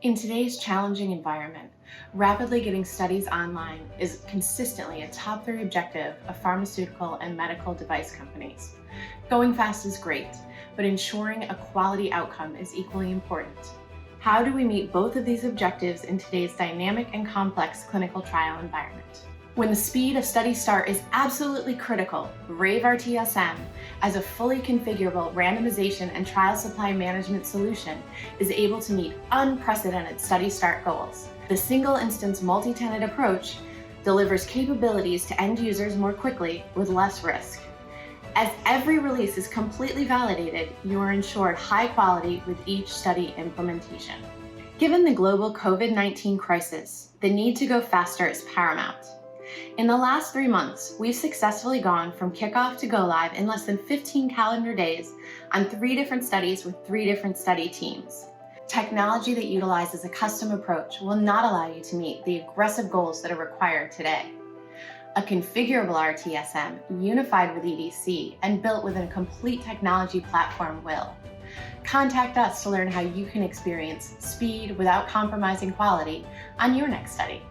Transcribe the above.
In today's challenging environment, rapidly getting studies online is consistently a top 3 objective of pharmaceutical and medical device companies. Going fast is great, but ensuring a quality outcome is equally important. How do we meet both of these objectives in today's dynamic and complex clinical trial environment? When the speed of study start is absolutely critical, Rave RTSM, as a fully configurable randomization and trial supply management solution, is able to meet unprecedented study start goals. The single instance multi-tenant approach delivers capabilities to end users more quickly with less risk. As every release is completely validated, you are ensured high quality with each study implementation. Given the global COVID-19 crisis, the need to go faster is paramount. In the last 3 months, we've successfully gone from kickoff to go live in less than 15 calendar days on 3 different studies with 3 different study teams. Technology that utilizes a custom approach will not allow you to meet the aggressive goals that are required today. A configurable RTSM, unified with EDC, and built within a complete technology platform will. Contact us to learn how you can experience speed without compromising quality on your next study.